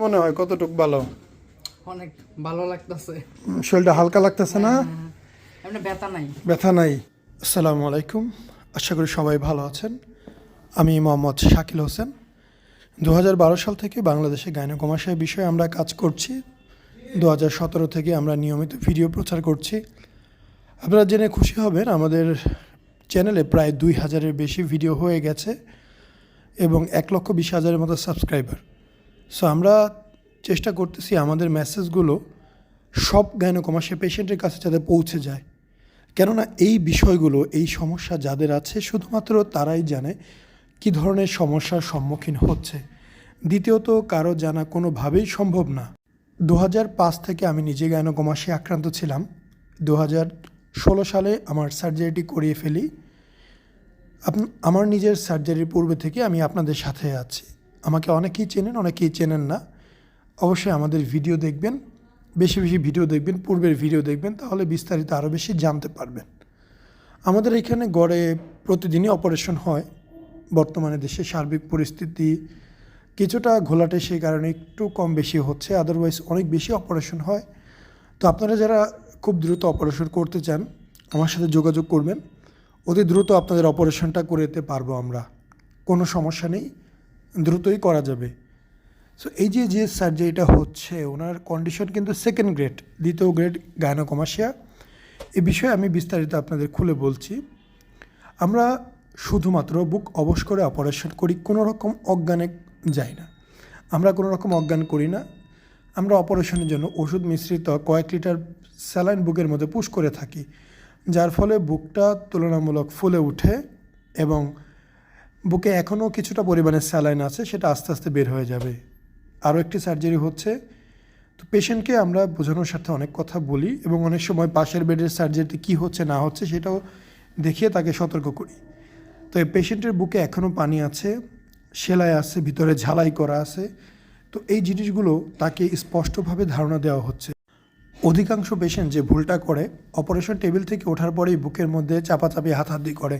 মনে হয় কতটুক ভালো? অনেক ভালো লাগতেছে। শরীরটা হালকা লাগতেছে না? এমনি ব্যথা নাই। ব্যথা নাই। আসসালামু আলাইকুম, আশা করি সবাই ভালো আছেন। আমি মোহাম্মদ শাকিল হোসেন। 2012 সাল থেকে বাংলাদেশে গাইনোকমাসিয়া বিষয়ে আমরা কাজ করছি। 2017 থেকে আমরা নিয়মিত ভিডিও প্রচার করছি। আপনারা জেনে খুশি হবেন, আমাদের চ্যানেলে প্রায় 2000-এর বেশি ভিডিও হয়ে গেছে এবং 1,20,000-এর মতো সাবস্ক্রাইবার। সো আমরা চেষ্টা করতেছি আমাদের মেসেজগুলো সব গাইনোকমাসিয়া পেশেন্টের কাছে যাতে পৌঁছে যায়। কেননা এই বিষয়গুলো, এই সমস্যা যাদের আছে শুধুমাত্র তারাই জানে কী ধরনের সমস্যার সম্মুখীন হচ্ছে। দ্বিতীয়ত, কারো জানা কোনোভাবেই সম্ভব না। 2005 থেকে আমি নিজে গাইনোকমাসিয়া আক্রান্ত ছিলাম। 2016 সালে আমার সার্জারিটি করিয়ে ফেলি। আমার নিজের সার্জারির পূর্বে থেকে আমি আপনাদের সাথে আছি। আমাকে অনেকেই চেনেন, অনেকেই চেনেন না। অবশ্যই আমাদের ভিডিও দেখবেন, বেশি বেশি ভিডিও দেখবেন, পূর্বের ভিডিও দেখবেন, তাহলে বিস্তারিত আরও বেশি জানতে পারবেন। আমাদের এখানে গড়ে প্রতিদিনই অপারেশন হয়। বর্তমানে দেশের সার্বিক পরিস্থিতি কিছুটা ঘোলাটে, সেই কারণে একটু কম বেশি হচ্ছে, আদারওয়াইজ অনেক বেশি অপারেশন হয়। তো আপনারা যারা খুব দ্রুত অপারেশন করতে চান আমার সাথে যোগাযোগ করবেন। অতি দ্রুত আপনাদের অপারেশনটা করে দিতে পারবো আমরা, কোনো সমস্যা নেই, দ্রুতই করা যাবে। সো এই যে সার্জারিটা হচ্ছে, ওনার কন্ডিশন কিন্তু সেকেন্ড গ্রেড, দ্বিতীয় গ্রেড গাইনোকমাসিয়া। এ বিষয়ে আমি বিস্তারিত আপনাদের খুলে বলছি। আমরা শুধুমাত্র বুক অবশ করে অপারেশন করি, কোনো রকম অজ্ঞানে যাই না। আমরা কোনো রকম অজ্ঞান করি না। আমরা অপারেশনের জন্য ওষুধ মিশ্রিত কয়েক লিটার স্যালাইন বুকের মধ্যে পুশ করে থাকি, যার ফলে বুকটা তুলনামূলক ফুলে ওঠে এবং বুকে এখনও কিছুটা পরিমাণে স্যালাইন আছে, সেটা আস্তে আস্তে বের হয়ে যাবে। আরও একটি সার্জারি হচ্ছে। তো পেশেন্টকে আমরা বোঝানোর সাথে অনেক কথা বলি এবং অনেক সময় পাশের বেডের সার্জারিতে কী হচ্ছে না হচ্ছে সেটাও দেখিয়ে তাকে সতর্ক করি। তো এই পেশেন্টের বুকে এখনও পানি আছে, সেলাই আছে, ভিতরে ঝালাই করা আছে। তো এই জিনিসগুলো তাকে স্পষ্টভাবে ধারণা দেওয়া হচ্ছে। অধিকাংশ পেশেন্ট যে ভুলটা করে, অপারেশন টেবিল থেকে ওঠার পরেই বুকের মধ্যে চাপাচাপি হাতাহাতি করে।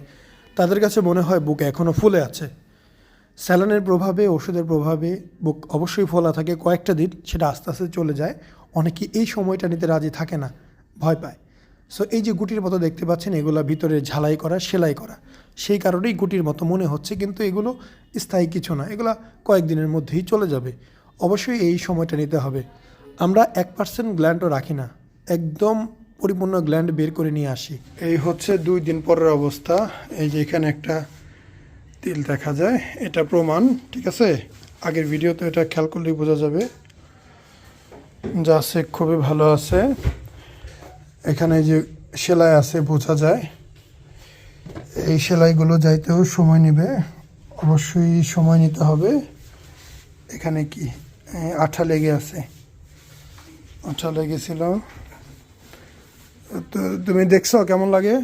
তাদের কাছে মনে হয় বুক এখনও ফুলে আছে। স্যালাইনের প্রভাবে, ওষুধের প্রভাবে বুক অবশ্যই ফোলা থাকে কয়েকটা দিন, সেটা আস্তে আস্তে চলে যায়। অনেকে এই সময়টা নিতে রাজি থাকে না, ভয় পায়। সো এই যে গুটির মতো দেখতে পাচ্ছেন, এগুলো ভিতরে ঝালাই করা, সেলাই করা, সেই কারণেই গুটির মতো মনে হচ্ছে, কিন্তু এগুলো স্থায়ী কিছু না, এগুলো কয়েকদিনের মধ্যেই চলে যাবে। অবশ্যই এই সময়টা নিতে হবে। আমরা 1% গ্ল্যান্ডও রাখি না, একদম পরিপূর্ণ গ্ল্যান্ড বের করে নিয়ে আসি। এই হচ্ছে 2 দিন পরের অবস্থা। এই যে এখানে একটা তিল দেখা যায়, এটা প্রমাণ, ঠিক আছে? আগের ভিডিওতে এটা খেয়াল করলেই বোঝা যাবে। যা আছে খুবই ভালো আছে। এখানে যে সেলাই আছে বোঝা যায়। এই সেলাইগুলো যাইতেও সময় নেবে, অবশ্যই সময় নিতে হবে। এখানে কি আঠা লেগে আছে, আঠা লেগেছিল। তো তুমি দেখছো কেমন লাগে?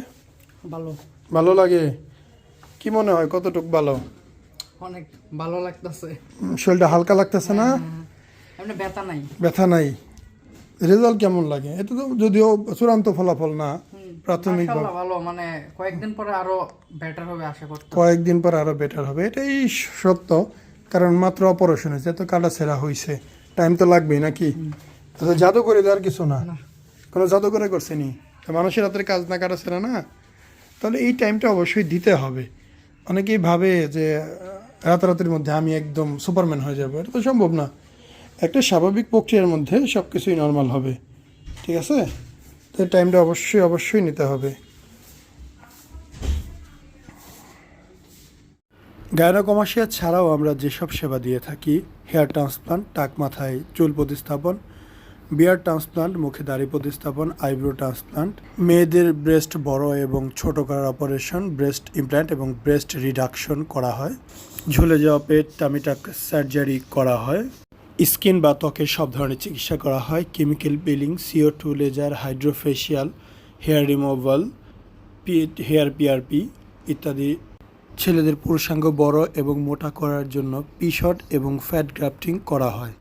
ভালো। ভালো লাগে? কি মনে হয় কতটুক ভালো? অনেক ভালো লাগতেছে। শরীরটা হালকা লাগতেছে না? এমনি ব্যথা নাই। ব্যথা নাই। রেজাল্ট কেমন লাগে? এটা তো যদিও চূড়ান্ত ফলাফল না, প্রাথমিক মাশাআল্লাহ ভালো, মানে কয়েকদিন পরে আরো বেটার হবে আশা করতে। কয়েকদিন পর আরো বেটার হবে, এটাই সত্য। কারণ মাত্র অপারেশন হয়েছে, এত কাটা ছেঁড়া হয়েছে, টাইম তো লাগবেই নাকি? তো জাদু করে দেওয়ার কিছু না, কোনো জাদু করে করছে নি। মানুষের হাতের কাজ না, কাটা ছেঁড়া না, তাহলে এই টাইমটা অবশ্যই দিতে হবে। অনেকেই ভাবে যে রাতারাতির মধ্যে আমি একদম সুপারম্যান হয়ে যাবো, এটা তো সম্ভব না। একটা স্বাভাবিক প্রক্রিয়ার মধ্যে সব কিছুই নর্মাল হবে, ঠিক আছে? তো টাইমটা অবশ্যই নিতে হবে। গাইনোকমাসিয়া ছাড়াও আমরা যেসব সেবা দিয়ে থাকি, হেয়ার ট্রান্সপ্লান্ট, টাক মাথায় চুল প্রতিস্থাপন, বিয়ার ট্রান্সপ্লান্ট, মুখে দাড়ি প্রতিস্থাপন, আইব্রো ট্রান্সপ্লান্ট, মেয়েদের ব্রেস্ট বড় এবং ছোট করার অপারেশন, ব্রেস্ট ইমপ্ল্যান্ট এবং ব্রেস্ট রিডাকশন করা হয়, ঝুলে যাওয়া পেট, টামি টাক সার্জারি করা হয়, স্কিন বা ত্বকের সব ধরনের চিকিৎসা করা হয়, chemical peeling, CO2 laser, hydrofacial, hair removal, hair PRP ইত্যাদি। ছেলেদের পুরুষাঙ্গ বড় এবং মোটা করার জন্য পিশট এবং ফ্যাট গ্রাফটিং করা হয়।